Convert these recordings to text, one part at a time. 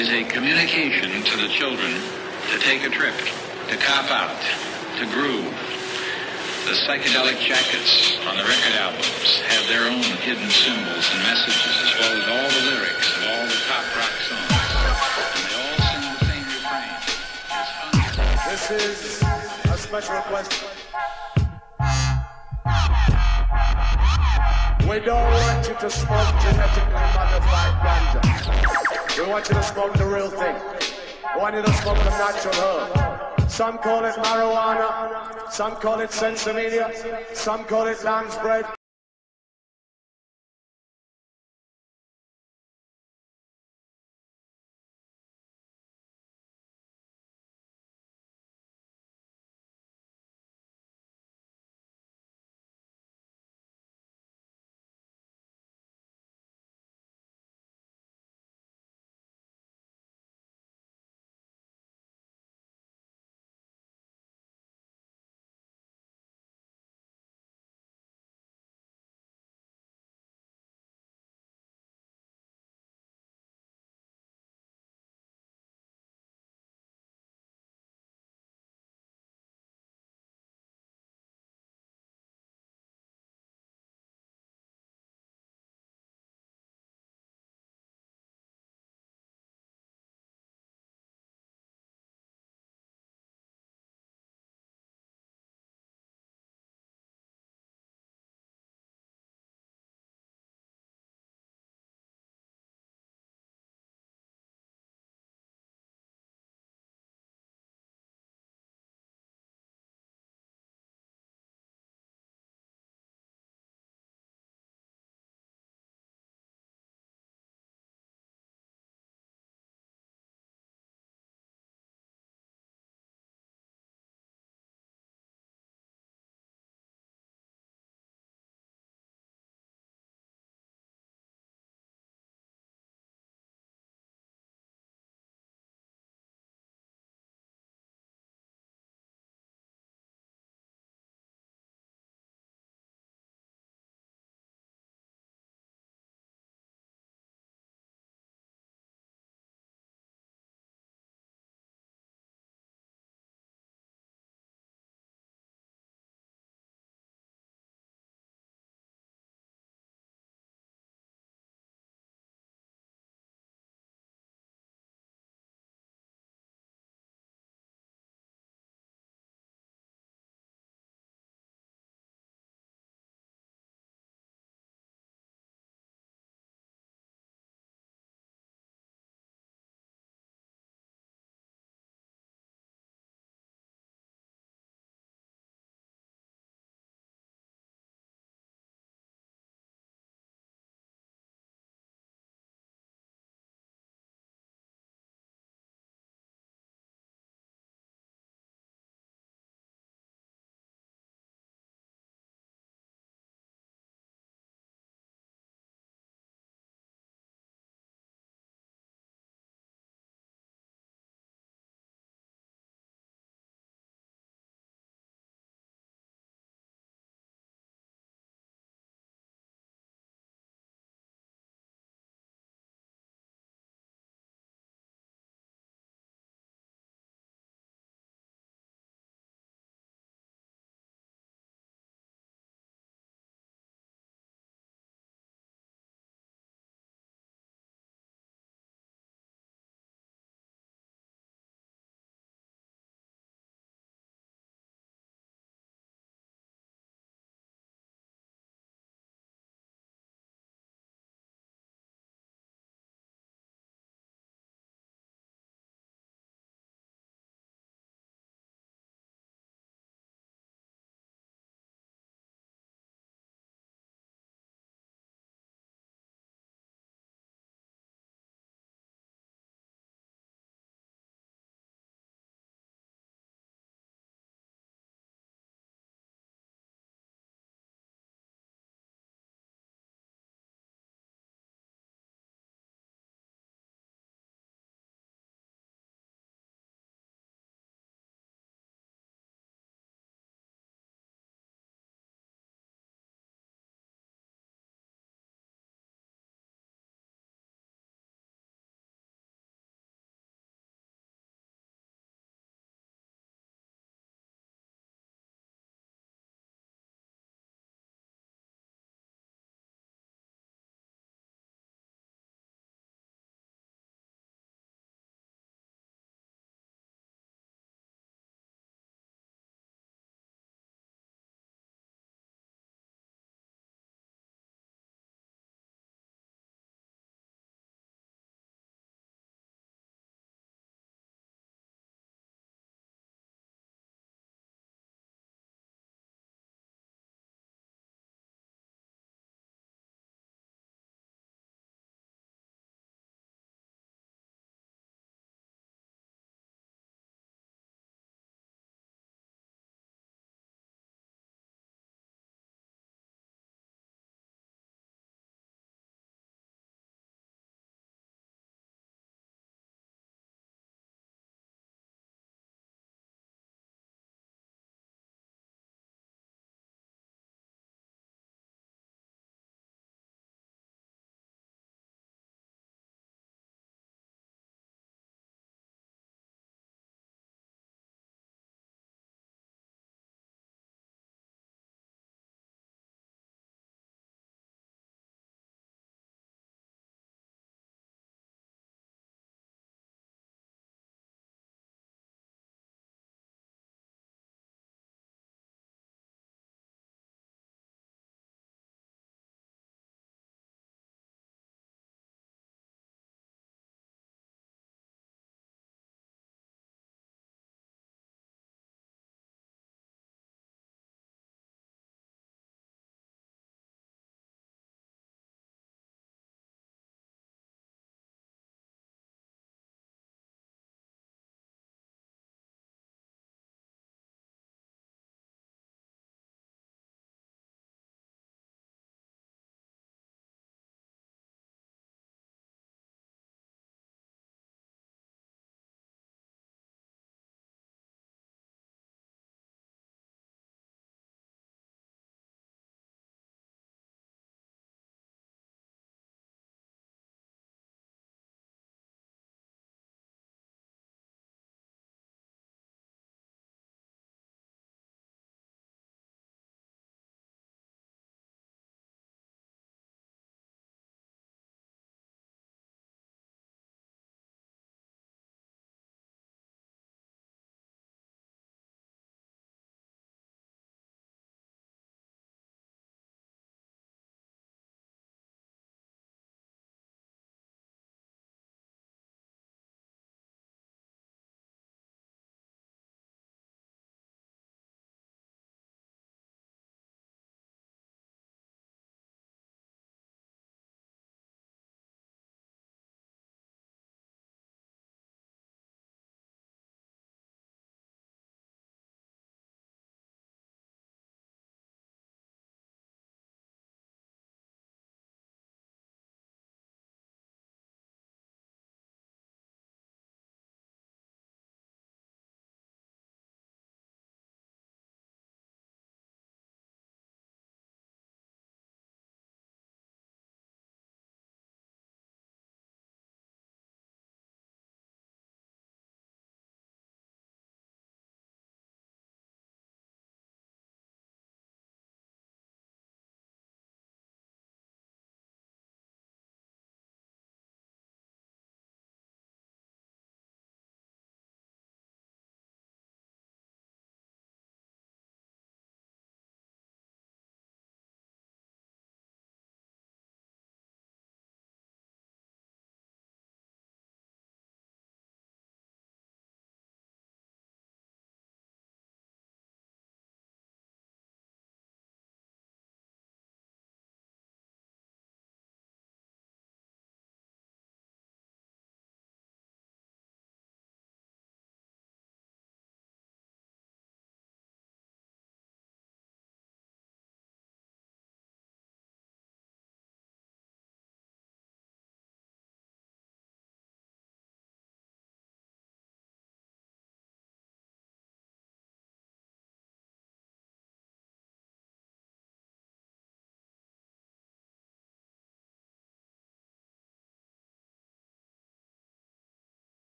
is a communication to the children to take a trip, to cop out, to groove. The psychedelic jackets on the record albums have their own hidden symbols and messages, as well as all the lyrics of all the pop rock songs. And they all sing the same refrain. It's fun. This is a special request. We don't want you to smoke genetically modified ganja. We want you to smoke the real thing. We want you to smoke the natural herb. Some call it marijuana, some call it sensimedia, some call it lamb's bread.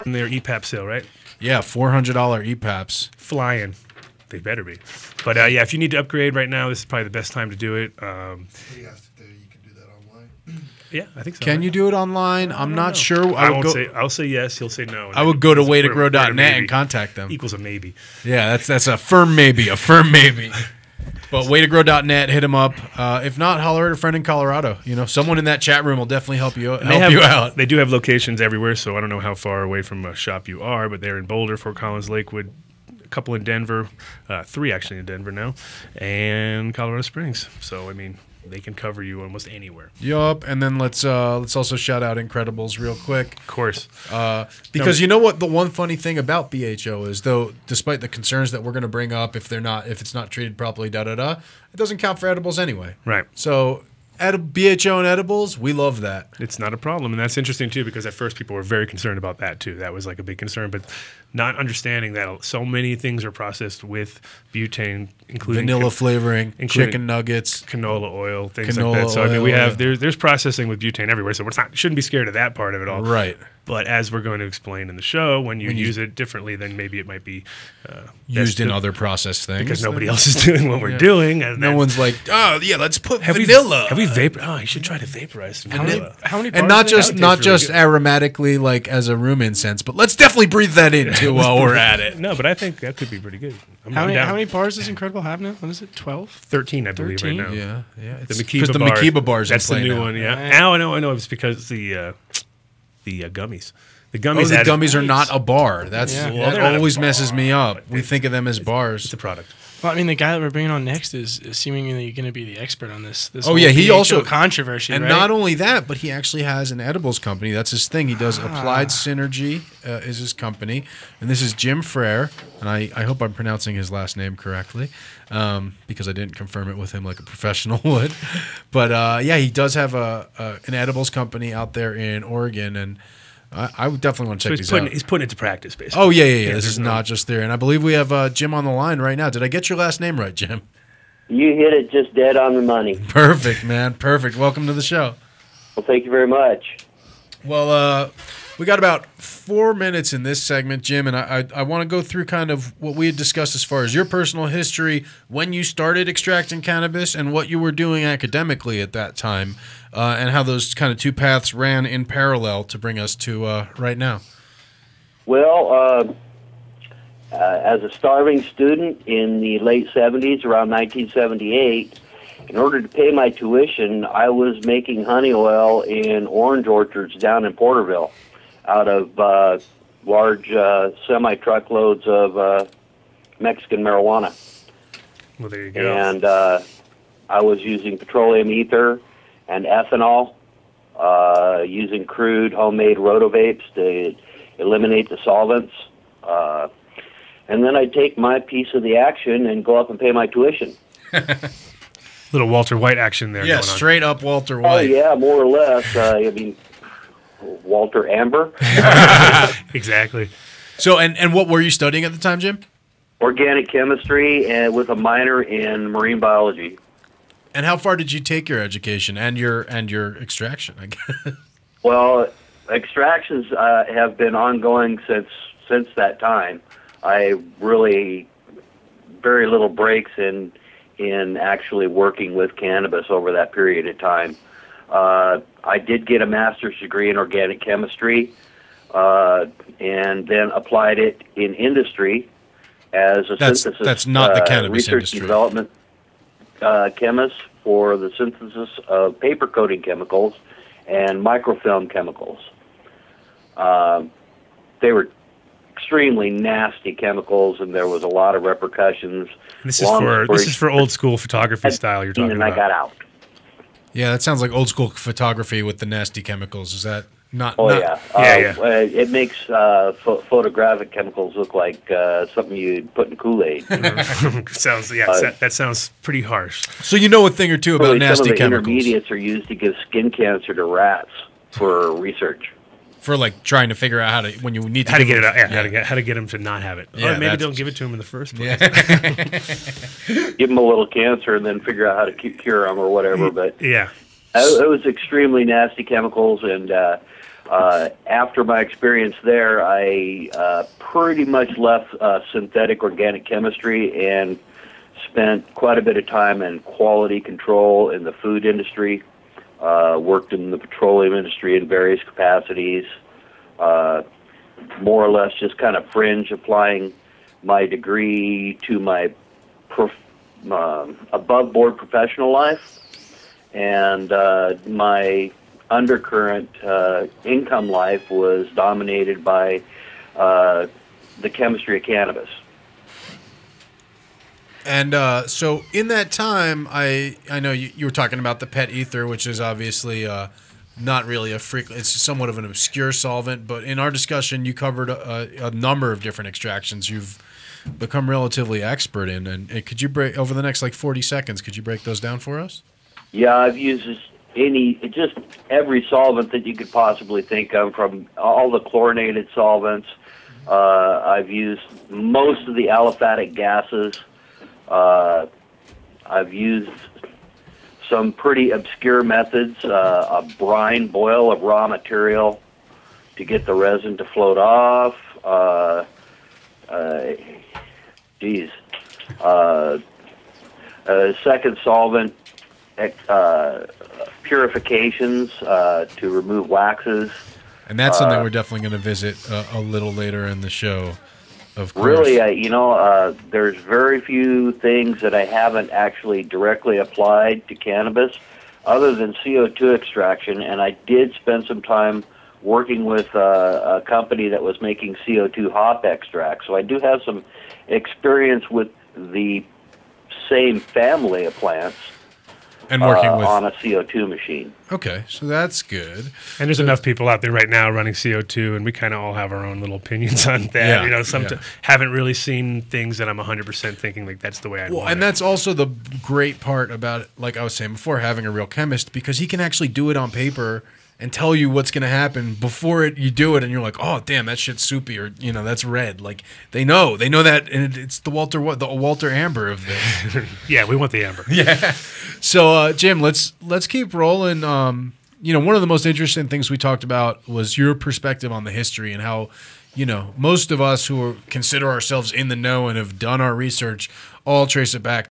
in their EPAP sale, right? Yeah, $400 EPAPs. Flying. They better be. But yeah, if you need to upgrade right now, this is probably the best time to do it. You can do that online. Yeah, I think so. Can you do it online? I'm not sure. I'll say yes. He'll say no. I would go to waytogrow.net and contact them. Equals a maybe. Yeah, that's a firm maybe. A firm maybe. But waytogrow.net, hit them up. If not, holler at a friend in Colorado. You know, someone in that chat room will definitely help you out. They do have locations everywhere, so I don't know how far away from a shop you are, but they're in Boulder, Fort Collins, Lakewood, a couple in Denver, 3 actually in Denver now, and Colorado Springs. So, I mean, they can cover you almost anywhere. Yup, and then let's also shout out Incredibles real quick. Of course. Because you know what the one funny thing about BHO is, though, despite the concerns that we're going to bring up if it's not treated properly, it doesn't count for edibles anyway. Right. So BHO and edibles, we love that. It's not a problem, and that's interesting too, because at first people were very concerned about that too. That was like a big concern, but not understanding that so many things are processed with butane, including vanilla flavoring, chicken nuggets, canola oil, things like that. So I mean, we have there's processing with butane everywhere, so shouldn't be scared of that part of it all. Right. But as we're going to explain in the show, when you use it differently, then maybe it might be used in other processed things. Because nobody else is doing what we're doing. And no one's like, oh, yeah, let's put vanilla. Have we vapor? Oh, you should try to vaporize vanilla. How many and not just aromatically like as a room incense, but let's definitely breathe that in too while we're at it. No, but I think that could be pretty good. How many bars does Incredible have now? What is it, 12? 13, I believe, 13? Right now. Yeah. The Makiba bars. That's the new now. one, yeah. Now I know. It's because the gummies. The gummies. The gummies are not a bar. That always messes me up. We think of them as bars. It's a product. Well, I mean, the guy that we're bringing on next is seemingly going to be the expert on this. He also controversy, and right? not only that, but he actually has an edibles company. That's his thing. He does Applied Synergy is his company, and this is Jim Frere. And I hope I'm pronouncing his last name correctly, because I didn't confirm it with him like a professional would. But he does have an edibles company out there in Oregon, and I would definitely want to check these out. He's putting it to practice, basically. Oh, yeah. This is not just there. And I believe we have Jim on the line right now. Did I get your last name right, Jim? You hit it just dead on the money. Perfect, man. Perfect. Welcome to the show. Well, thank you very much. Well, we got about 4 minutes in this segment, Jim, and I want to go through kind of what we had discussed as far as your personal history, when you started extracting cannabis, and what you were doing academically at that time, and how those kind of two paths ran in parallel to bring us to right now. Well, as a starving student in the late 70s, around 1978, in order to pay my tuition, I was making honey oil in orange orchards down in Porterville out of large semi-truckloads of Mexican marijuana. Well, there you go. And I was using petroleum ether and ethanol, using crude homemade rotovapes to eliminate the solvents. And then I'd take my piece of the action and go up and pay my tuition. Little Walter White action there. Yeah, straight up Walter White. Oh, yeah, more or less. I mean, Walter Amber. Exactly. So, and what were you studying at the time, Jim? Organic chemistry and with a minor in marine biology. And how far did you take your education and your extraction, I guess? Well, extractions have been ongoing since that time. I really very little breaks in actually working with cannabis over that period of time. I did get a master's degree in organic chemistry, and then applied it in industry as a synthesis. That's not the cannabis research industry. Development chemist for the synthesis of paper coating chemicals and microfilm chemicals. They were extremely nasty chemicals, and there was a lot of repercussions. This is for old school photography style you're talking about. And I got out. Yeah, that sounds like old school photography with the nasty chemicals. Is that not? Oh, not... yeah. It makes photographic chemicals look like something you'd put in Kool-Aid. That sounds pretty harsh. So you know a thing or two about nasty some of the chemicals. Intermediates are used to give skin cancer to rats for research. For like trying to figure out how to get it out. Yeah, how to get them to not have it. Yeah, or maybe don't give it to them in the first place. Yeah. Give them a little cancer and then figure out how to cure them or whatever. But yeah, it was extremely nasty chemicals, and After my experience there, I pretty much left synthetic organic chemistry and spent quite a bit of time in quality control in the food industry. Worked in the petroleum industry in various capacities. More or less just kind of fringe, applying my degree to my above-board professional life. And my undercurrent income life was dominated by the chemistry of cannabis. And so in that time, I know you were talking about the pet ether, which is obviously not really a frequent. It's somewhat of an obscure solvent. But in our discussion, you covered a number of different extractions you've become relatively expert in. And could you break over the next 40 seconds? Could you break those down for us? Yeah, I've used just every solvent that you could possibly think of, from all the chlorinated solvents. I've used most of the aliphatic gases. I've used some pretty obscure methods, a brine boil of raw material to get the resin to float off. Second solvent purifications to remove waxes. And that's something we're definitely going to visit a little later in the show. Of course. Really, there's very few things that I haven't actually directly applied to cannabis other than CO2 extraction, and I did spend some time working with a company that was making CO2 hop extract. So I do have some experience with the same family of plants. And working with on a CO2 machine. Okay, so that's good. And there's enough people out there right now running CO2, and we kind of all have our own little opinions on that. Yeah, haven't really seen things that I'm 100% thinking that's the way I'd want and that's also the great part about it, like I was saying before, having a real chemist, because he can actually do it on paper and tell you what's going to happen before you do it, and you're like, oh damn, that shit's soupy, or that's red. Like they know that, and it's the Walter Amber of this. Yeah, we want the amber. Yeah. So Jim, let's keep rolling. One of the most interesting things we talked about was your perspective on the history and how most of us who consider ourselves in the know and have done our research all trace it back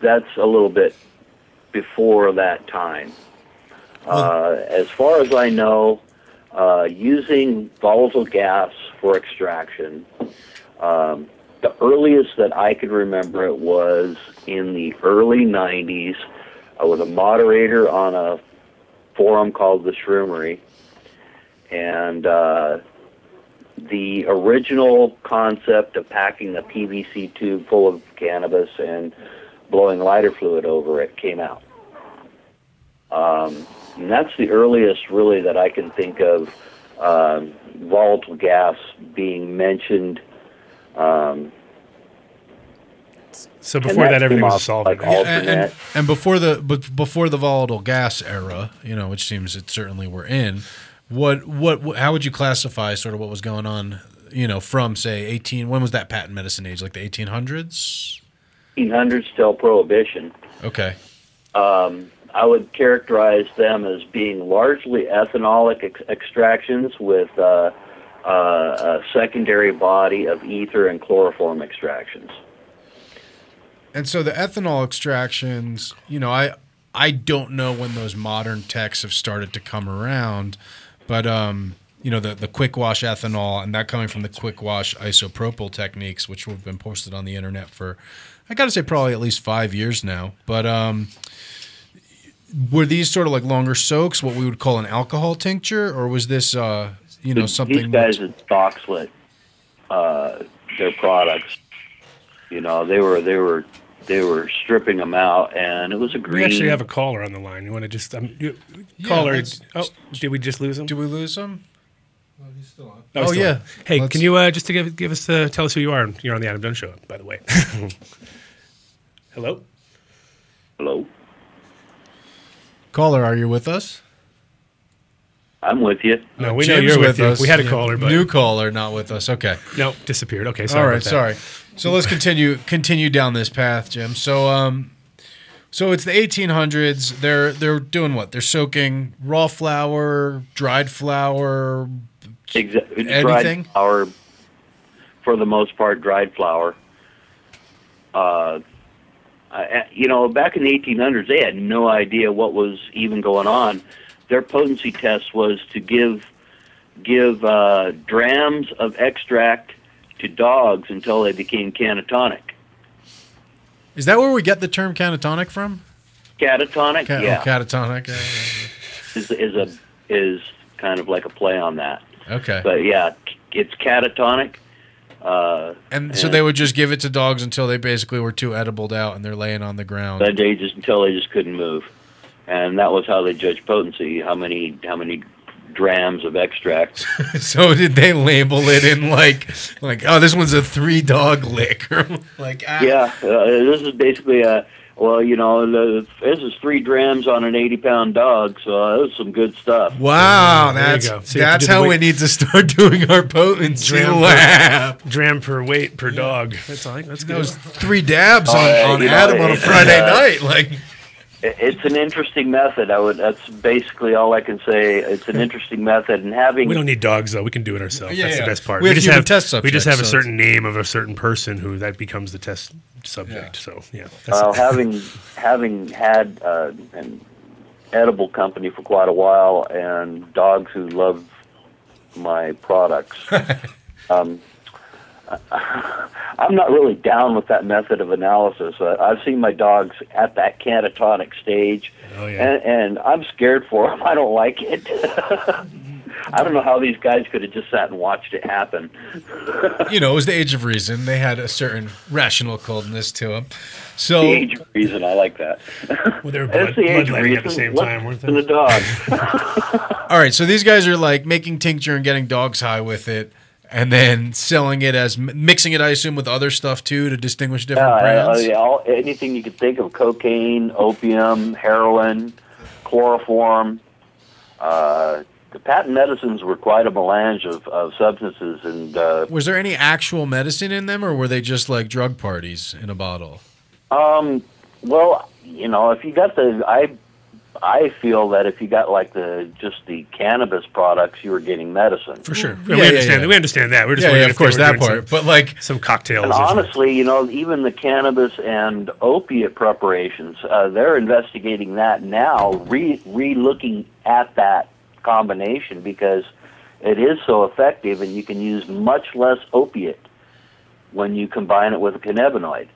that's a little bit before that time. As far as I know, using volatile gas for extraction, the earliest that I could remember it was in the early 90s with a moderator on a forum called the Shroomery. And the original concept of packing a PVC tube full of cannabis and blowing lighter fluid over it came out. And that's the earliest, really, that I can think of volatile gas being mentioned. So before that, everything was a solvent. Like alternate. And before the volatile gas era, which seems it certainly we're in. How would you classify sort of what was going on? From say 18. When was that patent medicine age? Like the 1800s. 1800s till Prohibition. Okay. I would characterize them as being largely ethanolic extractions with a secondary body of ether and chloroform extractions. And so the ethanol extractions, I don't know when those modern techs have started to come around, but the quick wash ethanol and that coming from the quick wash isopropyl techniques, which have been posted on the internet for, I got to say, probably at least 5 years now. But were these sort of like longer soaks, what we would call an alcohol tincture, or was this, something? These guys at Stockslit, their products, they were stripping them out, and it was a green. We actually have a caller on the line. You want to just caller? Did we just lose him? Did we lose him? No, he's still on. Oh yeah. On. Hey, can you just to give us tell us who you are? You're on the Adam Dunn Show, by the way. Hello. Hello. Caller, are you with us? I'm with you. No, we know you're with us. We had a caller, but new caller, not with us. Okay. No, disappeared. Okay, sorry. All right, sorry. So let's continue down this path, Jim. So so it's the 1800s. They're doing what? They're soaking raw flour, dried flour, anything? Dried flour, for the most part, dried flour. Back in the 1800s, they had no idea what was even going on. Their potency test was to give drams of extract to dogs until they became catatonic. Is that where we get the term catatonic from? Catatonic, yeah. Oh, catatonic is kind of like a play on that. Okay. But yeah, it's catatonic. And so they would just give it to dogs until they basically were too edibled out and they're laying on the ground. Until they just couldn't move, and that was how they judged potency. How many drams of extract? So did they label it in like oh, this one's a 3-dog lick, or like yeah, this is basically this is 3 drams on an 80-pound dog, so that was some good stuff. Wow, that's how we need to start doing our potency lab. Dram per weight per dog. That's good. That was 3 dabs on Adam on a Friday night. Like, it's an interesting method. That's basically all I can say. It's an interesting method, and we don't need dogs though. We can do it ourselves. That's the best part. We just have test subjects. We just have a certain name of a certain person who that becomes the test subject. So yeah. Having had an edible company for quite a while and dogs who love my products, I'm not really down with that method of analysis. I've seen my dogs at that catatonic stage, and I'm scared for them. I don't like it. I don't know how these guys could have just sat and watched it happen. It was the age of reason. They had a certain rational coldness to them. So, the age of reason, I like that. Well, they were bloodletting at the same time, weren't they? The dog. All right, so these guys are like making tincture and getting dogs high with it. And then selling it as mixing it, I assume, with other stuff too to distinguish different brands. Anything you could think of: cocaine, opium, heroin, chloroform. The patent medicines were quite a melange of substances. And was there any actual medicine in them, or were they just like drug parties in a bottle? Well, if you got I feel that if you got like just the cannabis products, you were getting medicine. For sure. Yeah, we yeah, understand yeah. We understand that. We're just Yeah, wondering yeah, if of course they were that doing part. But like, some cocktails. And or something. honestly, even the cannabis and opiate preparations, they're investigating that now, re-looking at that combination because it is so effective, and you can use much less opiate when you combine it with a cannabinoid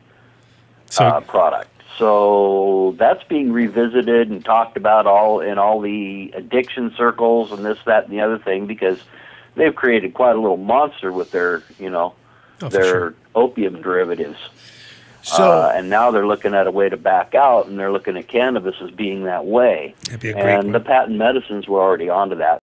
product. So that's being revisited and talked about in all the addiction circles and this, that, and the other thing, because they've created quite a little monster with their, their opium derivatives. so And now they're looking at a way to back out, and they're looking at cannabis as being that way. That'd be a great And one. the patent medicines were already onto that.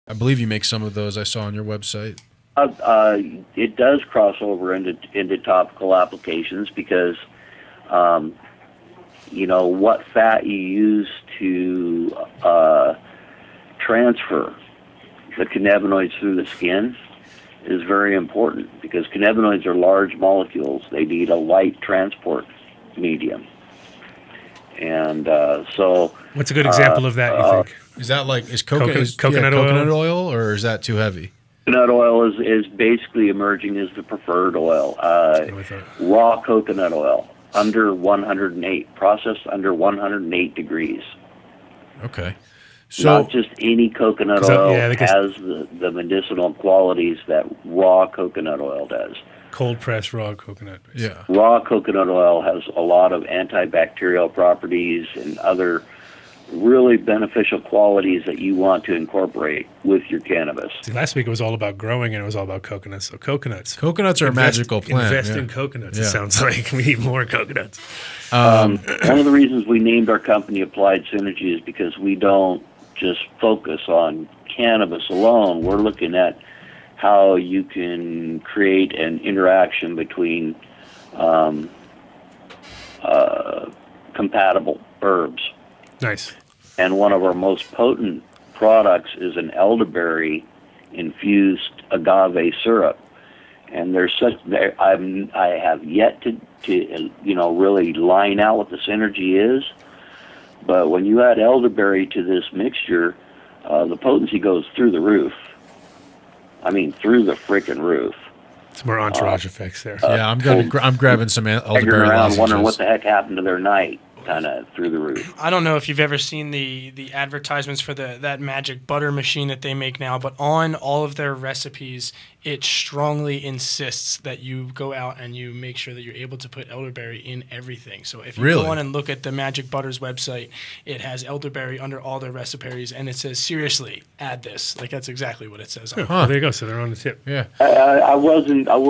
I believe you make some of those. I saw on your website. It does cross over into topical applications because, what fat you use to transfer the cannabinoids through the skin is very important because cannabinoids are large molecules. They need a light transport medium. And so... What's a good example of that, you think? Is that like coconut oil, or is that too heavy? Coconut oil is basically emerging as the preferred oil. Raw coconut oil, under 108, processed under 108 degrees. Okay. So, not just any coconut oil has the medicinal qualities that raw coconut oil does. Cold pressed raw coconut. Yeah. Raw coconut oil has a lot of antibacterial properties and other really beneficial qualities that you want to incorporate with your cannabis. See, last week it was all about growing and it was all about coconuts. So coconuts are a magical plant. Invest in coconuts. It sounds like we need more coconuts. One of the reasons we named our company Applied Synergy is because we don't just focus on cannabis alone. We're looking at how you can create an interaction between compatible herbs. Nice. And one of our most potent products is an elderberry infused agave syrup. And I have yet to really line out what the synergy is. But when you add elderberry to this mixture, the potency goes through the roof. I mean, through the frickin' roof. Some more entourage effects there. I'm grabbing some elderberry around lozenges. wondering what the heck happened to their night, kind of through the roof. I don't know if you've ever seen the advertisements for that magic butter machine that they make now, but on all of their recipes, it strongly insists that you go out and you make sure that you're able to put elderberry in everything. So if you go on and look at the Magic Butters website, it has elderberry under all their recipes, and it says, seriously, add this. Like, that's exactly what it says. There you go. So they're on the tip. Yeah. I was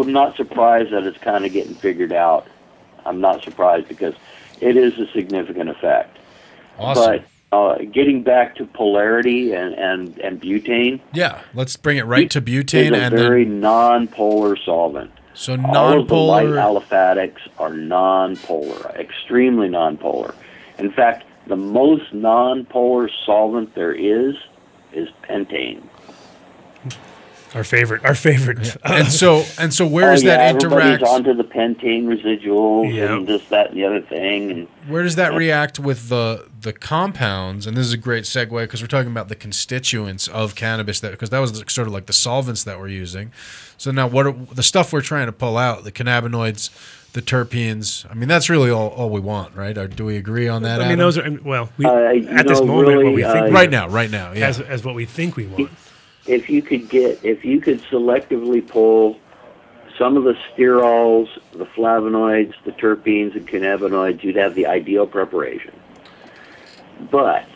not surprised that it's kind of getting figured out. I'm not surprised because it is a significant effect. Awesome. But getting back to polarity and butane. Yeah, let's bring it right to butane. It's a very non-polar solvent. So all of the light aliphatics are non-polar, extremely non-polar. In fact, the most non-polar solvent there is pentane. Our favorite. Yeah. And so where does that interact? Everybody's onto the pentane residuals and this, that, and the other thing. And where does that react with the compounds? And this is a great segue because we're talking about the constituents of cannabis, because that was sort of like the solvents that we're using. So now what are the stuff we're trying to pull out, the cannabinoids, the terpenes? I mean, that's really all we want, right? do we agree on that, I mean, Adam? those are, at this moment, really, what we think right now, yeah. as what we think we want. If you could selectively pull some of the sterols, the flavonoids, the terpenes, and cannabinoids, you'd have the ideal preparation. But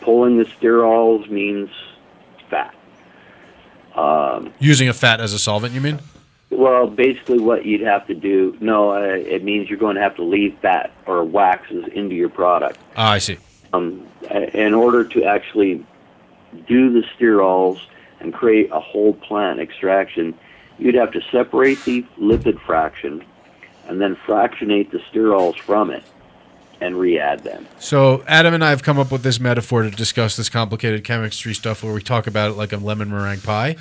pulling the sterols means fat. Using a fat as a solvent, you mean? Well, basically what you'd have to do, it means you're going to have to leave fat or waxes into your product. Ah, I see. In order to actually do the sterols and create a whole plant extraction, you'd have to separate the lipid fraction and then fractionate the sterols from it and re-add them. So Adam and I have come up with this metaphor to discuss this complicated chemistry stuff where we talk about it like a lemon meringue pie.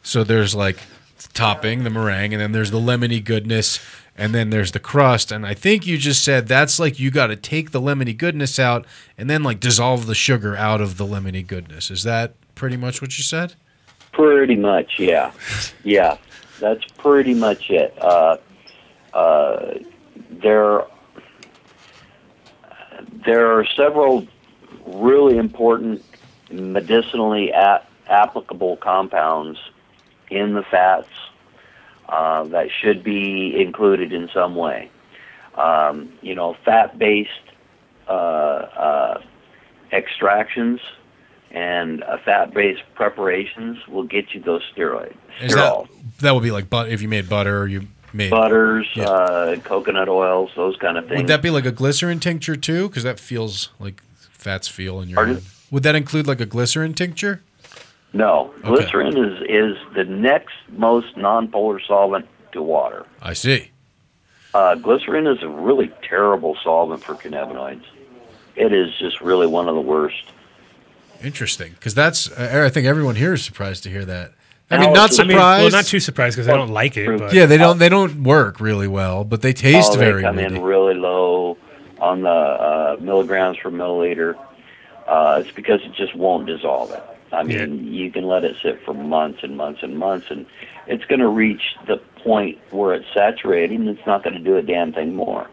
So there's like the topping, the meringue, and then there's the lemony goodness, and then there's the crust. And I think you just said that's like you got to take the lemony goodness out and then like dissolve the sugar out of the lemony goodness. Is that pretty much what you said? Pretty much, yeah. Yeah, that's pretty much it. There are several really important medicinally applicable compounds in the fats that should be included in some way. Fat-based extractions and fat-based preparations will get you those steroids. That would be like if you made butter or you made butters, coconut oils, those kind of things. Would that be like a glycerin tincture too? Because that feels like fats feel in your head. Would that include like a glycerin tincture? No, Okay. glycerin is the next most nonpolar solvent to water. I see. Glycerin is a really terrible solvent for cannabinoids. It is just really one of the worst. Interesting, because that's I think everyone here is surprised to hear that. I Now, mean, not it's- I mean, surprised. well, not too surprised because I don't like it. But Yeah, they don't work really well, but they taste They very come meaty. in really low on the milligrams per milliliter. It's because it just won't dissolve it. I mean, you can let it sit for months and months and months, and it's going to reach the point where it's saturated, and it's not going to do a damn thing more.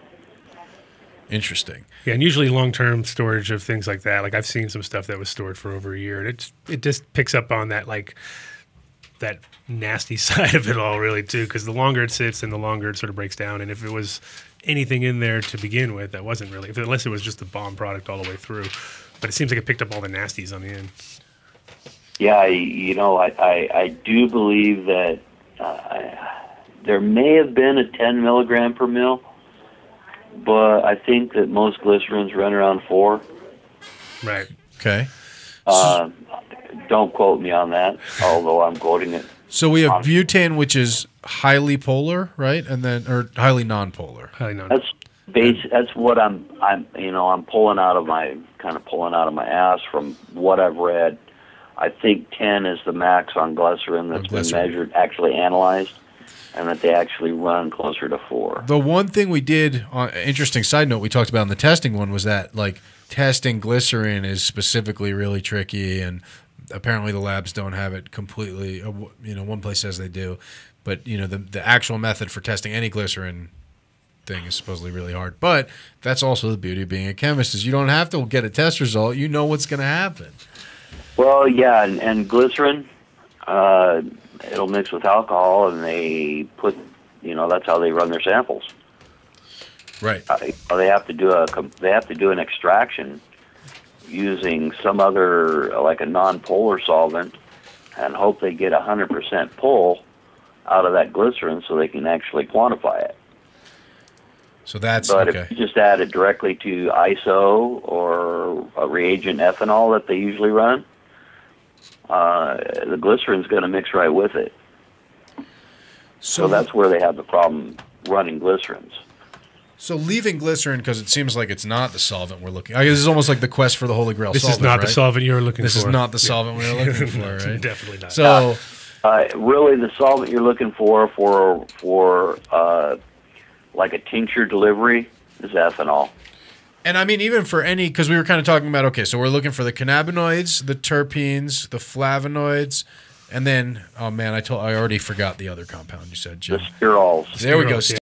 Interesting. Yeah, and usually long-term storage of things like that. Like I've seen some stuff that was stored for over a year, and it just picks up on that that nasty side of it all, really, too. Because the longer it sits, and the longer it sort of breaks down. And if it was anything in there to begin with, that wasn't really, unless it was just a bomb product all the way through. But it seems like it picked up all the nasties on the end. Yeah, I do believe that there may have been a 10 milligram per mil, but I think that most glycerins run around 4. Right. Okay. Don't quote me on that, although I'm quoting it. So we have butane, which is highly polar, right? And then or highly non-polar. Highly non. That's what I'm pulling out of my ass from what I've read. I think 10 is the max on glycerin that's been measured, actually analyzed, and that they actually run closer to 4. The one thing we did, interesting side note, we talked about in the testing one was that like testing glycerin is specifically really tricky, and apparently the labs don't have it completely. One place says they do, but the actual method for testing any glycerin thing is supposedly really hard. But that's also the beauty of being a chemist is you don't have to get a test result. You know what's going to happen. Well, yeah, and glycerin, it'll mix with alcohol, and they put, that's how they run their samples. Right. They have to do an extraction using some other, like a non-polar solvent, and hope they get 100% pull out of that glycerin so they can actually quantify it. So that's But okay. if you just add it directly to ISO or a reagent ethanol that they usually run, the glycerin's going to mix right with it. So that's where they have the problem running glycerins. So leaving glycerin, because it seems like it's not the solvent we're looking. I guess this is almost like the quest for the Holy Grail. This solvent, is not right? the solvent you're looking This for. is not the solvent we're looking for, right? Definitely not. So, Really, the solvent you're looking for like a tincture delivery is ethanol. and I mean, even for any, because we were kind of talking about, okay, so we're looking for the cannabinoids, the terpenes, the flavonoids, and then, oh man, I already forgot the other compound you said, Jim. The sterols. There we go. Sterols, yeah.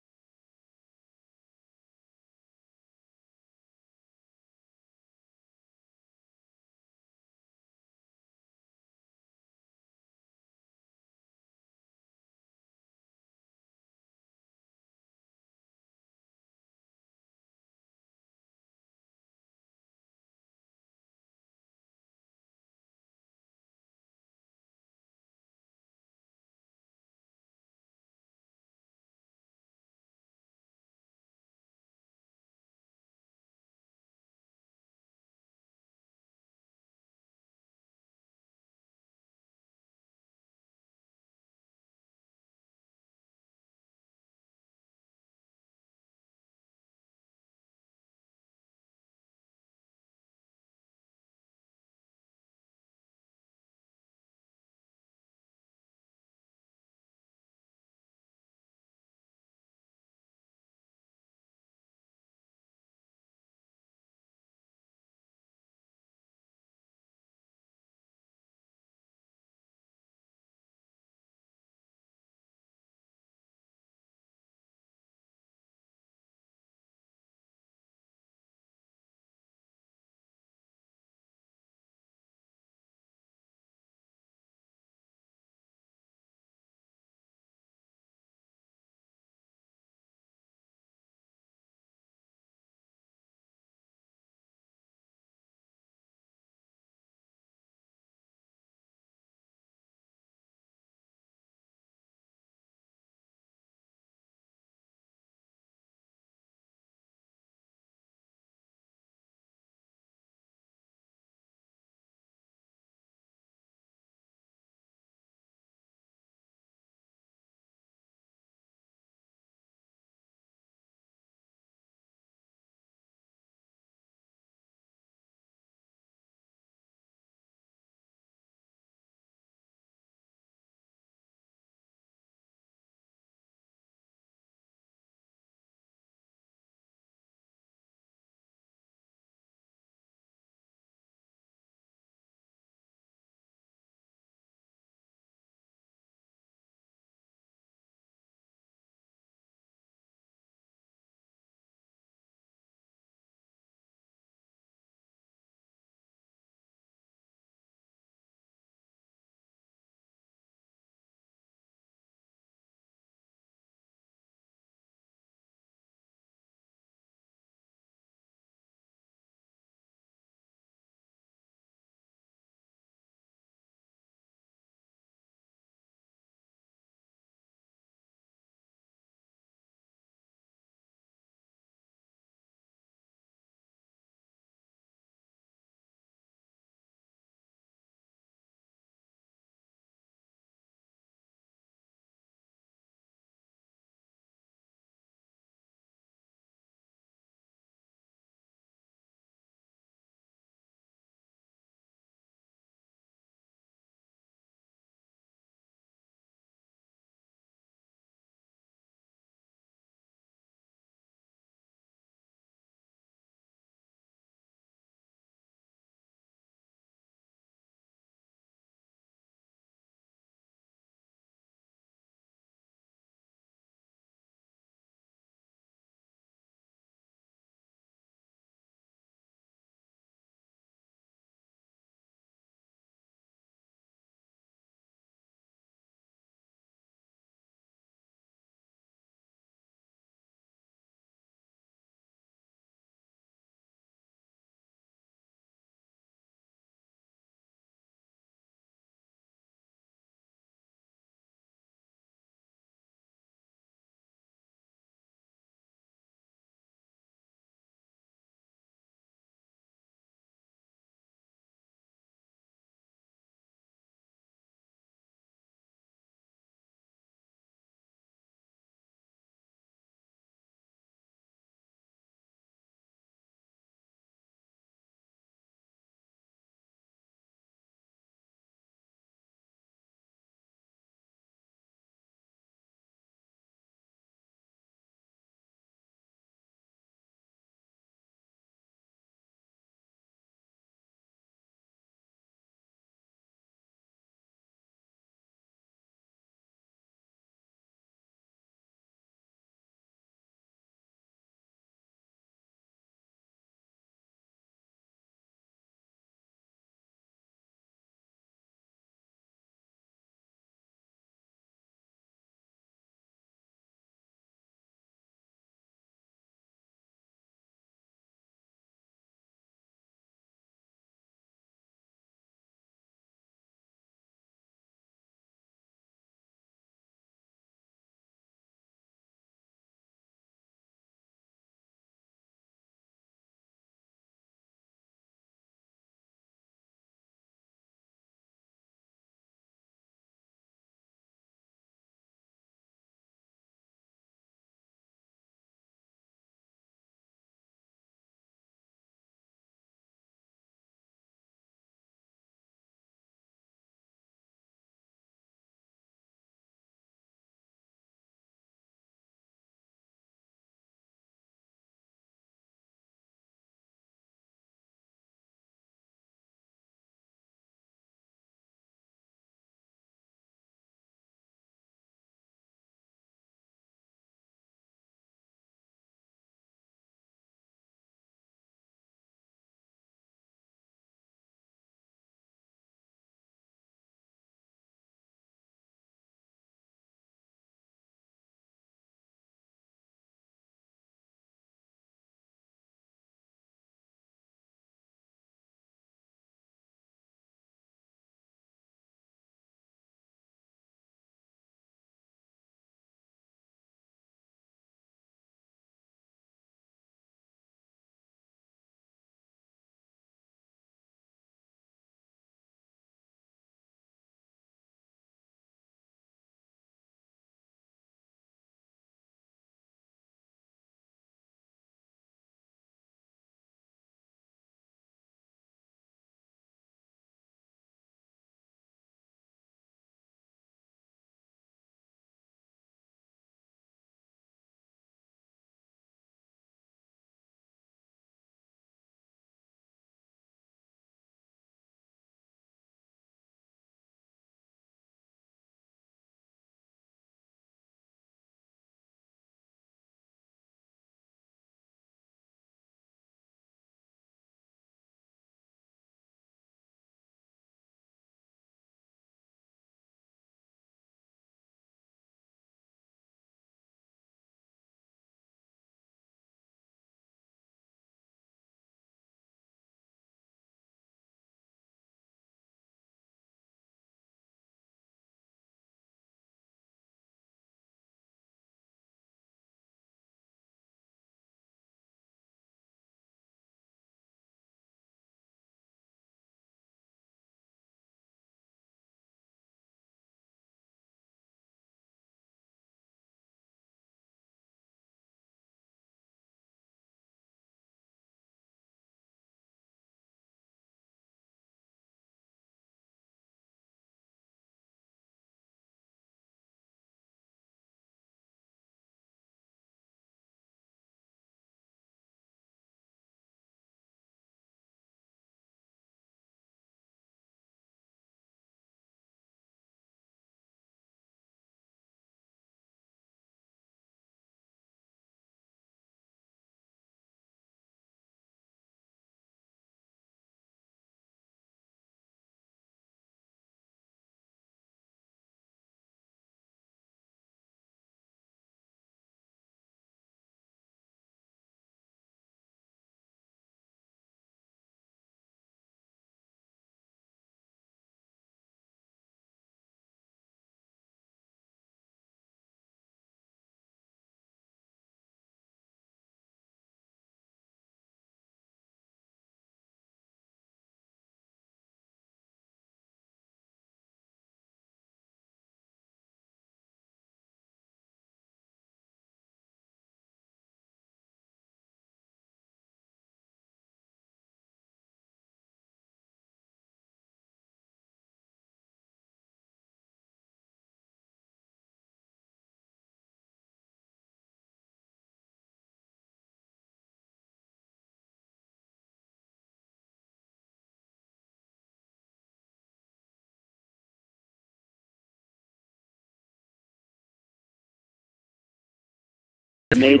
made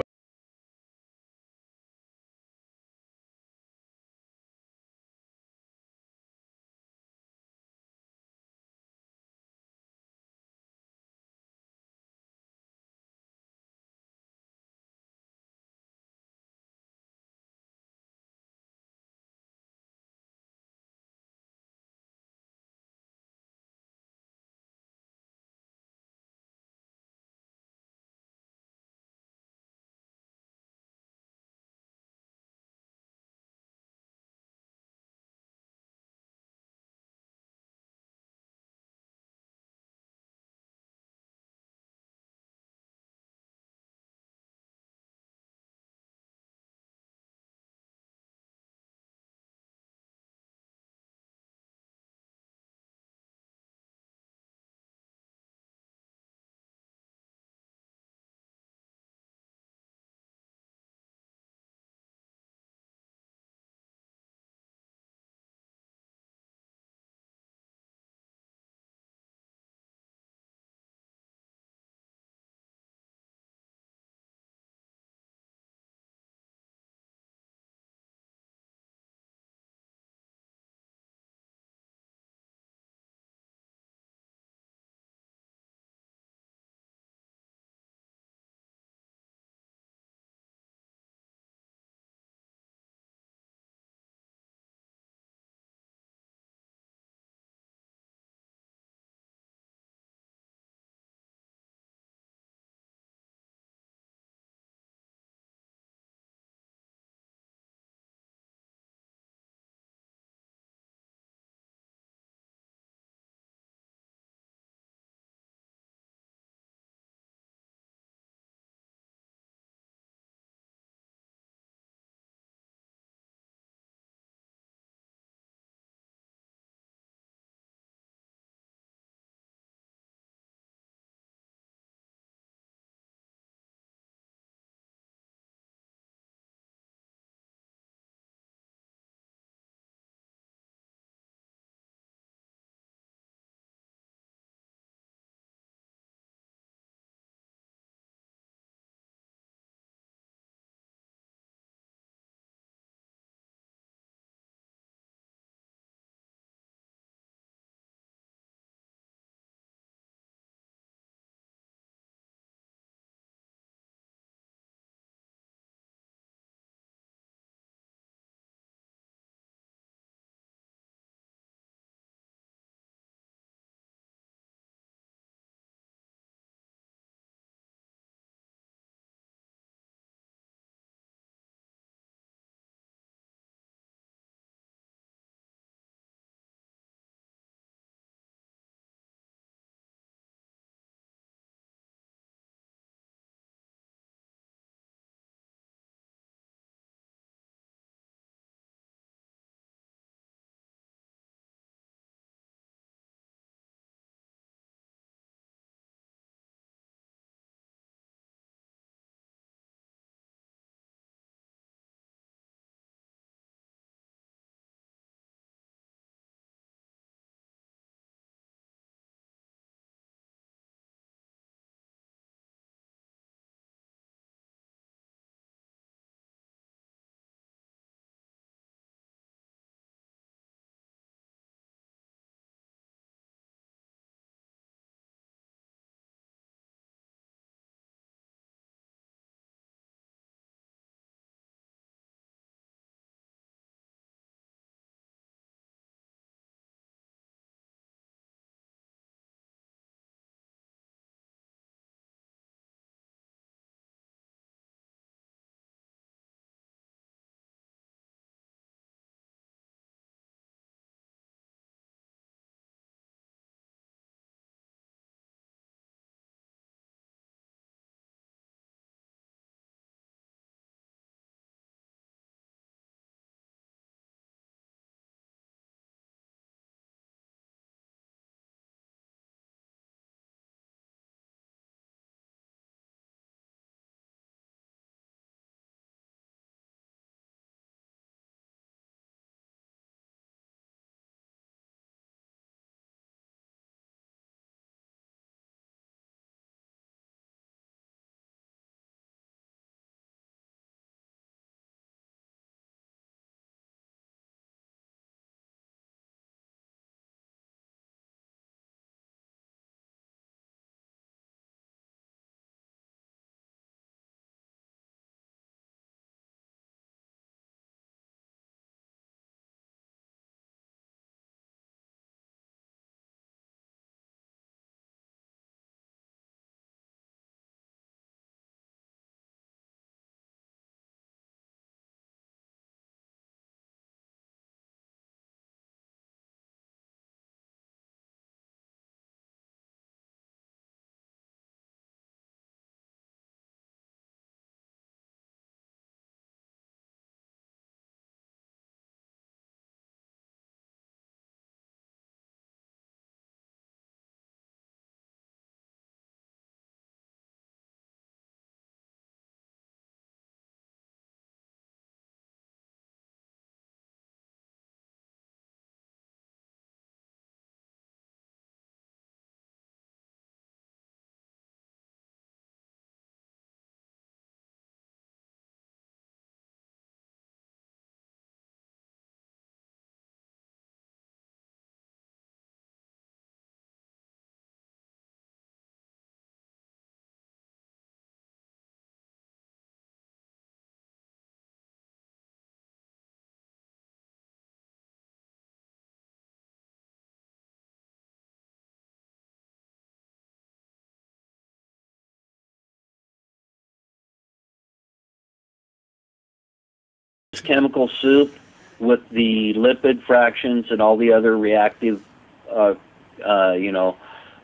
chemical soup with the lipid fractions and all the other reactive,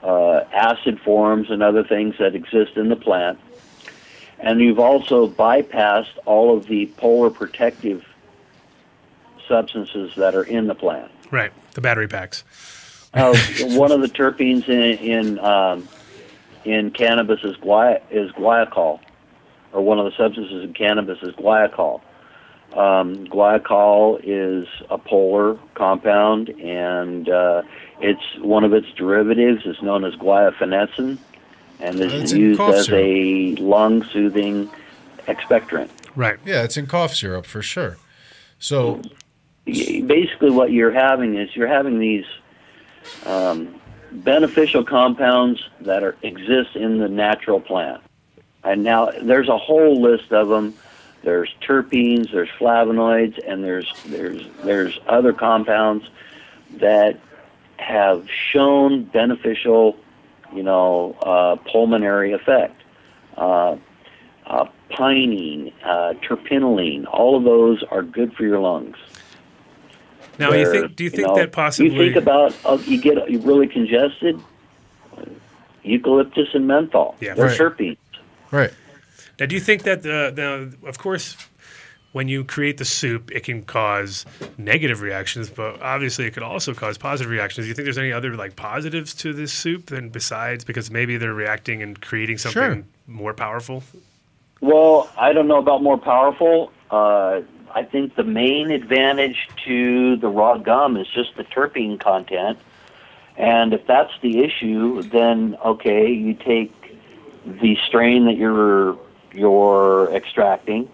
acid forms and other things that exist in the plant. And you've also bypassed all of the polar protective substances that are in the plant. Right, the battery packs. One of the terpenes in cannabis is guaiacol, or one of the substances in cannabis is guaiacol. Guaiacol is a polar compound, and it's one of its derivatives is known as guaiafenesin, and is used as a lung-soothing expectorant. Right. Yeah, it's in cough syrup for sure. So basically what you're having is these beneficial compounds that exist in the natural plant. And now there's a whole list of them. There's terpenes, there's flavonoids, and there's other compounds that have shown beneficial, pulmonary effect. Pinene, terpinolene, all of those are good for your lungs. Now, do you think that possibly... You think about, you get really congested, eucalyptus and menthol. Yeah, they're right. terpenes. right. Now, do you think that, of course, when you create the soup, it can cause negative reactions, but obviously it could also cause positive reactions. Do you think there's any other positives to this soup than besides because maybe they're reacting and creating something more powerful? Well, I don't know about more powerful. I think the main advantage to the raw gum is just the terpene content. And if that's the issue, then, okay, you take the strain that you're extracting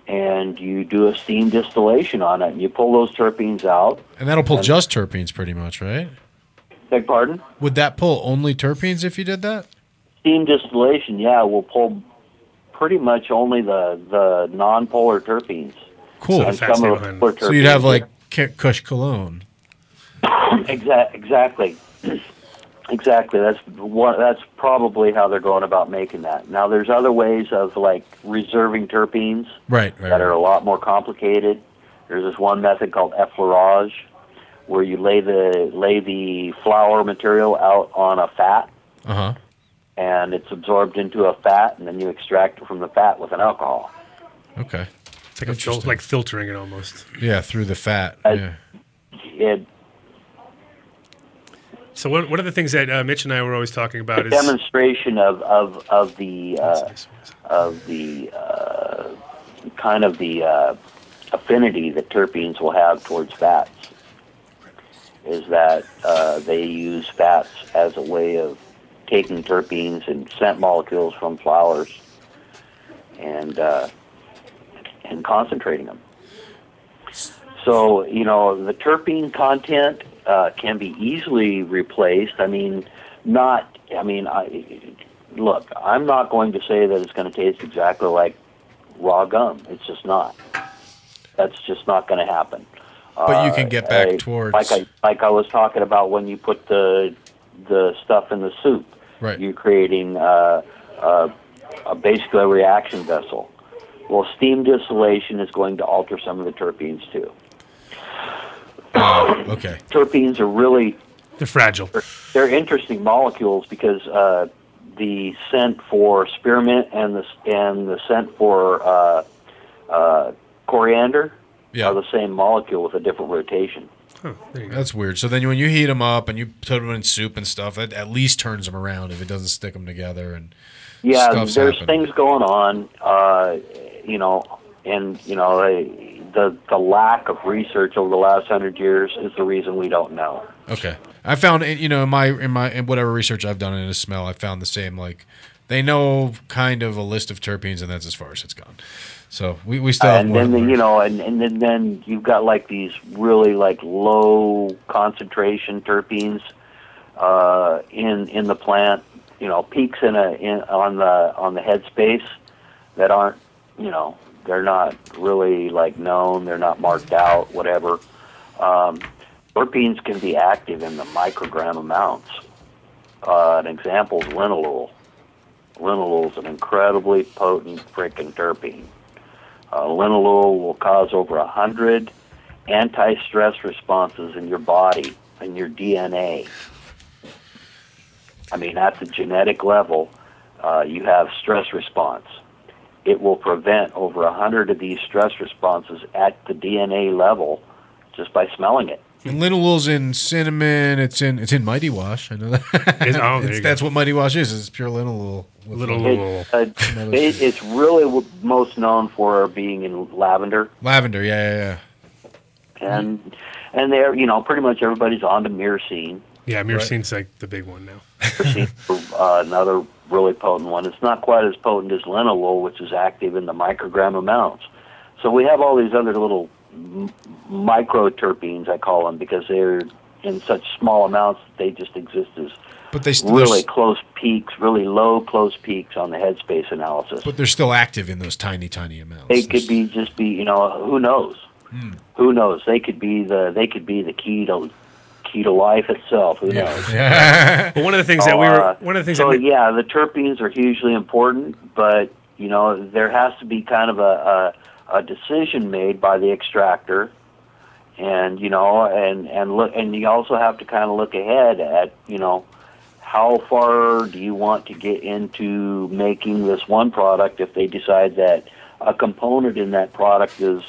and you do a steam distillation on it, and you pull those terpenes out. And that'll pull just terpenes pretty much, right? Beg pardon? Would that pull only terpenes if you did that? Steam distillation, yeah, will pull pretty much only the non-polar terpenes. Cool. And some of the polar terpenes. So you'd have like Kush Cologne. Exactly. Exactly. That's probably how they're going about making that. Now, there's other ways of reserving terpenes that are a lot more complicated. There's this one method called effleurage, where you lay the flour material out on a fat, and it's absorbed into a fat, and then you extract it from the fat with an alcohol. Okay. It's like filtering it almost. Yeah, through the fat. So one of the things that Mitch and I were always talking about is demonstration of the kind of the affinity that terpenes will have towards fats. Is that they use fats as a way of taking terpenes and scent molecules from flowers and concentrating them. So the terpene content can be easily replaced. Look, I'm not going to say that it's going to taste exactly like raw gum. It's just not. That's just not going to happen. But you can get back towards... Like I was talking about when you put the stuff in the soup. Right. You're creating basically a reaction vessel. Well, steam distillation is going to alter some of the terpenes too. Okay. Terpenes are they're fragile. They're interesting molecules because the scent for spearmint and the scent for coriander are the same molecule with a different rotation. Oh, there you go. That's weird. So then when you heat them up and you put them in soup and stuff, that at least turns them around if it doesn't stick them together. And there's things going on, the lack of research over the last 100 years is the reason we don't know. Okay, I found in whatever research I've done in a smell, I found the same. They know kind of a list of terpenes, and that's as far as it's gone. So we still have more. And then you've got these really low concentration terpenes in the plant. Peaks on the headspace that aren't they're not really known. They're not marked out. Whatever. Terpenes can be active in the microgram amounts. An example is linalool. Linalool is an incredibly potent freaking terpene. Linalool will cause over 100 anti-stress responses in your body and your DNA. I mean, at the genetic level, you have stress response. It will prevent over 100 of these stress responses at the DNA level just by smelling it. And linalool's in cinnamon. It's in Mighty Wash. I know that. That's what Mighty Wash is. It's pure linalool. It's really most known for being in lavender. Lavender, yeah. And they're, pretty much everybody's on to myrcene. Yeah, myrcene's like the big one now. Myrcene, another really potent one. It's not quite as potent as linalool, which is active in the microgram amounts. So we have all these other little microterpenes, I call them, because they're in such small amounts that they just exist as really close peaks, really low close peaks on the headspace analysis. But they're still active in those tiny amounts. They could be who knows? Who knows? They could be the key to life itself. Who knows? Well, one of the things the terpenes are hugely important, but there has to be kind of a decision made by the extractor, and look, and you also have to kind of look ahead at how far do you want to get into making this one product if they decide that a component in that product is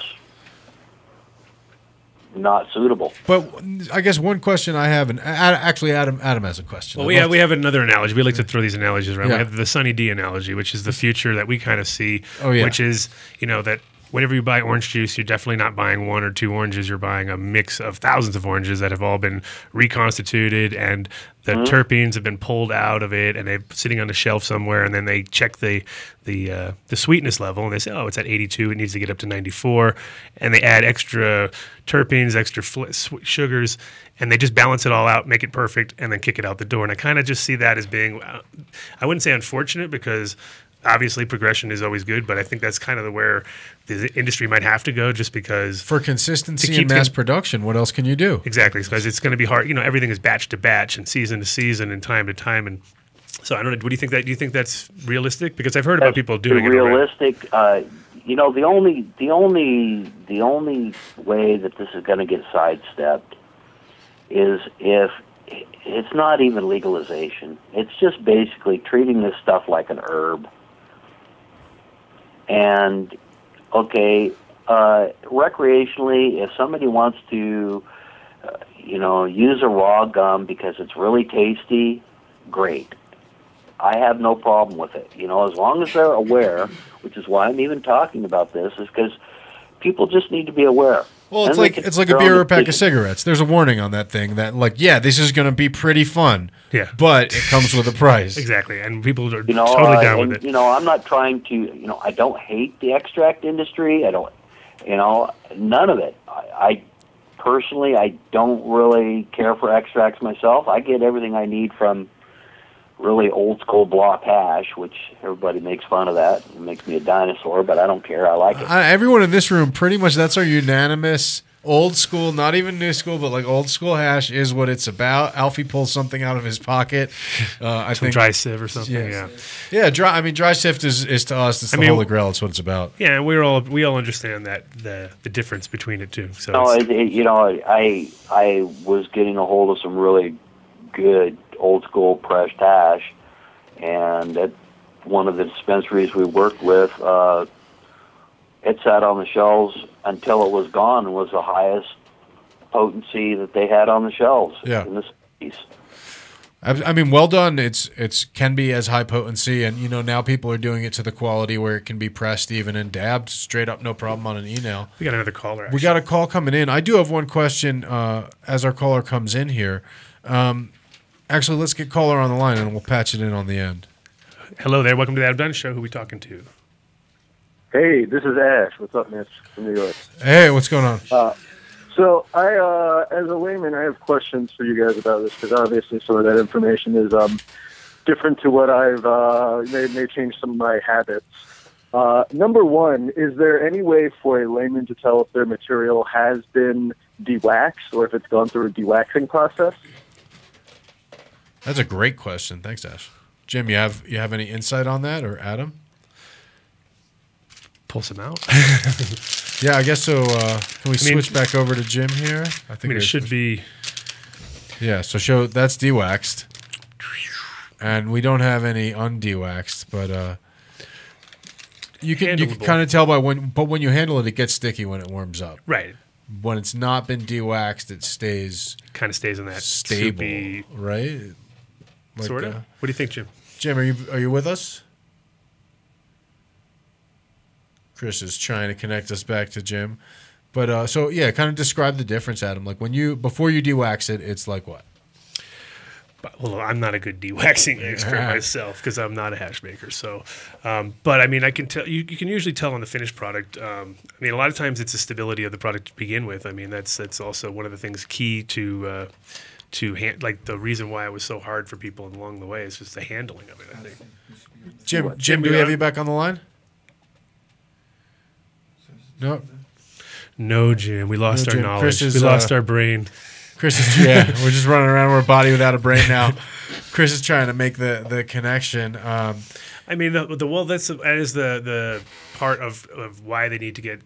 not suitable. But I guess one question I have, and actually Adam has a question. Well, we have another analogy. We like to throw these analogies around. Yeah. We have the Sunny D analogy, which is the future that we kind of see, which is, that whenever you buy orange juice, you're definitely not buying one or two oranges. You're buying a mix of thousands of oranges that have all been reconstituted, and the terpenes have been pulled out of it, and they're sitting on the shelf somewhere, and then they check the sweetness level, and they say, oh, it's at 82, it needs to get up to 94, and they add extra terpenes, extra sugars, and they just balance it all out, make it perfect, and then kick it out the door. And I kind of just see that as being, I wouldn't say unfortunate, because obviously progression is always good, but I think that's kind of where the industry might have to go, just because for consistency and mass production, what else can you do? Exactly, because it's going to be hard. Everything is batch to batch and season to season and time to time, and so I don't know. What do you think that? Do you think that's realistic? Because I've heard about people doing realistic. The only way that this is going to get sidestepped is if it's not even legalization. It's just basically treating this stuff like an herb. And, recreationally, if somebody wants to, use a raw gum because it's really tasty, great. I have no problem with it. As long as they're aware, which is why I'm even talking about this, is because people just need to be aware. Well, it's like a beer or a pack of cigarettes. There's a warning on that thing that, this is going to be pretty fun. Yeah. But it comes with a price. Exactly. And people are totally down with it. I'm not trying to, I don't hate the extract industry. I don't, none of it. I personally, I don't really care for extracts myself. I get everything I need from really old school block hash, which everybody makes fun of that. It makes me a dinosaur, but I don't care. I like it. Everyone in this room, pretty much, that's our unanimous old school, not even new school, but like old school hash is what it's about. Alfie pulls something out of his pocket. I think dry sieve or something. Yeah. Dry sift is to us. It's the Holy Grail. It's what it's about. Yeah, and we all understand that the difference between it too. So I was getting a hold of some really good old school pressed hash, and at one of the dispensaries we worked with, it sat on the shelves until it was gone and was the highest potency that they had on the shelves in the cities. I mean, well done. It's can be as high potency, and now people are doing it to the quality where it can be pressed even and dabbed straight up, no problem on an e-nail. We got another caller. Actually. We got a call coming in. I do have one question as our caller comes in here. Actually, let's get caller on the line, and we'll patch it in on the end. Hello there. Welcome to the Adam Dunn Show. Who are we talking to? Hey, this is Ash. What's up, Mitch, from New York? Hey, what's going on? So I, as a layman, I have questions for you guys about this, because obviously some of that information is different to what I've may change some of my habits. Number one, is there any way for a layman to tell if their material has been de-waxed or if it's gone through a de-waxing process? That's a great question. Thanks, Ash. Jim, you have any insight on that, or Adam? pull some out. Yeah, I guess so. Can we switch back over to Jim here? I mean, it should be. Yeah, so that's de-waxed. And we don't have any unde-waxed, but you can kind of tell by when you handle it, it gets sticky when it warms up. Right. When it's not been de-waxed, it stays kind of stays in that stable, soupy, right? Like, sort of. What do you think, Jim? Jim, are you with us? Chris is trying to connect us back to Jim, but so yeah, kind of describe the difference, Adam. Like before you de-wax it, it's like what? Well, I'm not a good de-waxing expert myself because I'm not a hash maker. So, but I mean, I can tell you can usually tell on the finished product. I mean, a lot of times it's the stability of the product to begin with. I mean, that's also one of the things key to like the reason why it was so hard for people along the way is just the handling of it. I think. Jim, do we have you back on the line? No. No, Jim. We lost our knowledge. We lost our brain. Chris is we're just running around. We're a body without a brain now. Chris is trying to make the connection. I mean, that is the part of why they need to get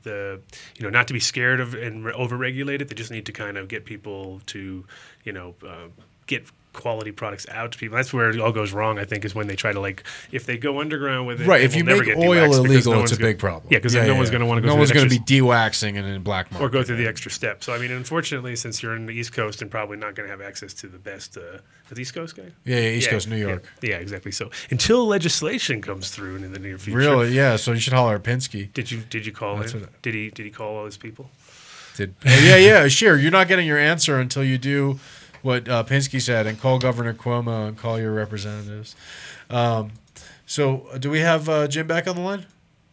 not to be scared of and overregulate it. They just need to kind of get people to get quality products out to people. That's where it all goes wrong, I think, is when they try to if they go underground with it. Right, if you make oil illegal, it's a big problem. Yeah, because no one's going to want to go. No one's going to be de-waxing and in black market or go through the extra step. So I mean, unfortunately, since you're in the East Coast and probably not going to have access to the best, the East Coast guy. Yeah, East Coast, New York. Yeah, exactly. So until legislation comes through in the near future. Really? Yeah. So you should holler at Pinsky. Did you call him? Did he call all his people? Yeah, sure. You're not getting your answer until you do what Pinsky said and call Governor Cuomo and call your representatives. So do we have Jim back on the line?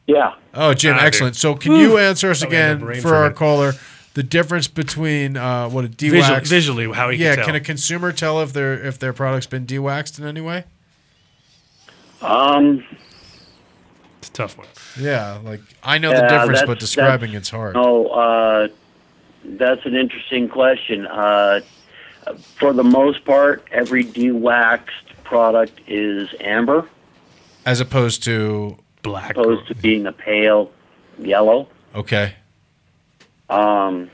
Yeah. Oh, Jim, excellent. So can you answer us again for our caller the difference between what a de-waxed... Visually, how he can tell. Can a consumer tell if their product's been de-waxed in any way? It's a tough one. Yeah, I know the difference, but describing it's hard. Oh, that's an interesting question. For the most part, every de-waxed product is amber. As opposed to black. As opposed to being a pale yellow. Okay. So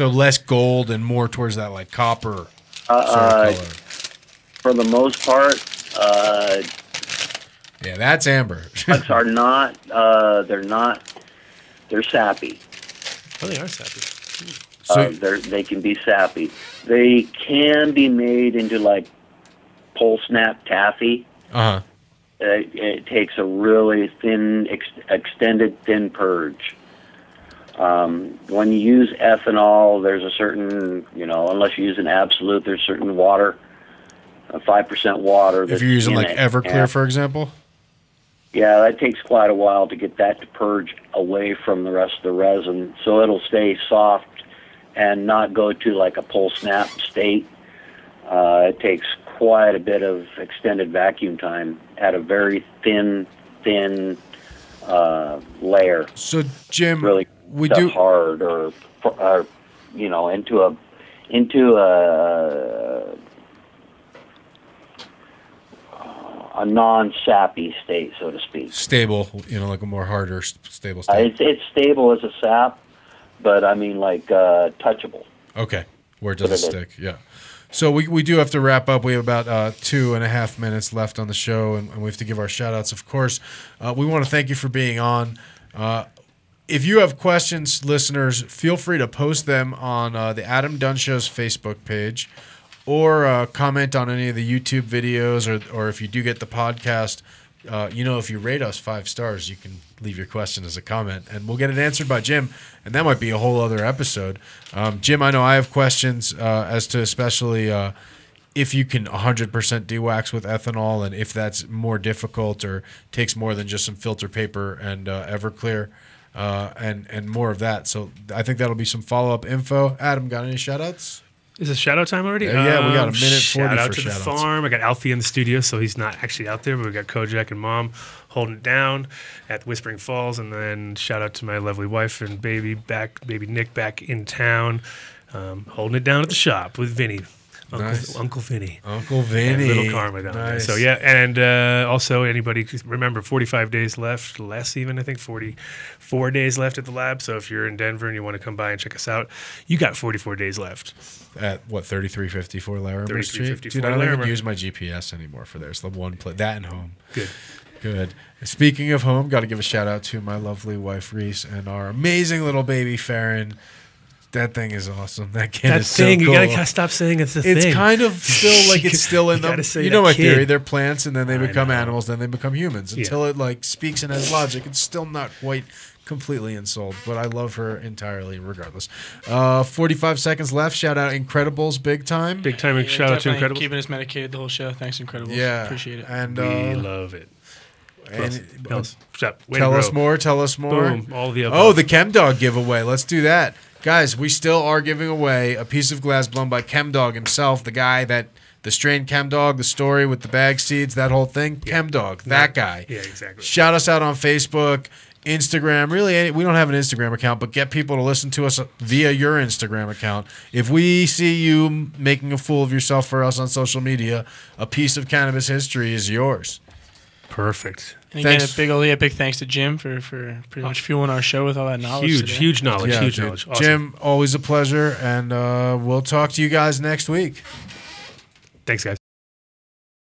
less gold and more towards that copper sort of color. For the most part, yeah, that's amber. Products are not. They're sappy. Oh, they are sappy. So they can be sappy. They can be made into pole snap taffy. Uh-huh. It takes a really thin, extended thin purge. When you use ethanol, there's a certain, unless you use an absolute, there's certain water, 5% water. If you're using Everclear, for example? Yeah, that takes quite a while to get that to purge away from the rest of the resin, so it'll stay soft and not go to a pole snap state. It takes quite a bit of extended vacuum time at a very thin layer. So, Jim, really we do hard or into a non-sappy state, so to speak. Stable, like a more harder, stable state. It's stable as a sap, but I mean touchable. Okay, where it doesn't stick, yeah. So we do have to wrap up. We have about 2.5 minutes left on the show, and we have to give our shout-outs, of course. We want to thank you for being on. If you have questions, listeners, feel free to post them on the Adam Dunn Show's Facebook page or comment on any of the YouTube videos, or if you do get the podcast, if you rate us 5 stars, you can leave your question as a comment, and we'll get it answered by Jim, and that might be a whole other episode. Jim, I know I have questions as to especially if you can 100% de-wax with ethanol, and if that's more difficult or takes more than just some filter paper and Everclear, and more of that. So I think that'll be some follow-up info. Adam, got any shout-outs? Is it shout-out time already? Yeah, we got a minute 40 shout out for to the shout-outs. farm. I got Alfie in the studio, so he's not actually out there, but we got Kojak and Mom holding it down at Whispering Falls. And then shout out to my lovely wife and baby Nick back in town, holding it down at the shop with Vinny. Nice. Uncle Vinny. Uncle Vinny. And little Karma down there. Nice. So, yeah. And also, anybody, remember, 45 days left, less even, I think, 44 days left at the lab. So, if you're in Denver and you want to come by and check us out, you got 44 days left. At what, 3354 Larimer Street? 3354 Dude, I don't even Larimer. use my GPS anymore for this. The one place. That and home. Good. Speaking of home, got to give a shout out to my lovely wife, Reese, and our amazing little baby, Farron. That thing is awesome. That kid That is thing, so cool. you gotta stop saying it's a thing. It's kind of still like it's still in You them. gotta say You know that my kid. theory. They're plants, and then they I become know. animals, then they become humans. Yeah. Until it like speaks and has logic, it's still not quite completely ensouled. But I love her entirely, regardless. 45 seconds left. Shout out Incredibles, big time. Big time Yeah, shout out to definitely Incredible. Keeping us medicated the whole show. Thanks, Incredibles. Yeah, Appreciate it. And We love it. and Tell us more. Tell us more. Boom. All the above. Oh, the ChemDog giveaway. Let's do that. Guys, we still are giving away a piece of glass blown by ChemDog himself, the guy that, the strain ChemDog, the story with the bag seeds, that whole thing. ChemDog, that guy. Yeah, exactly. Shout us out on Facebook, Instagram. Really, we don't have an Instagram account, but get people to listen to us via your Instagram account. If we see you making a fool of yourself for us on social media, a piece of cannabis history is yours. Perfect. And again, Thanks. a big thanks to Jim for pretty much fueling our show with all that knowledge. today. Huge knowledge. Yeah, huge dude. knowledge. Awesome. Jim, always a pleasure, and we'll talk to you guys next week. Thanks, guys.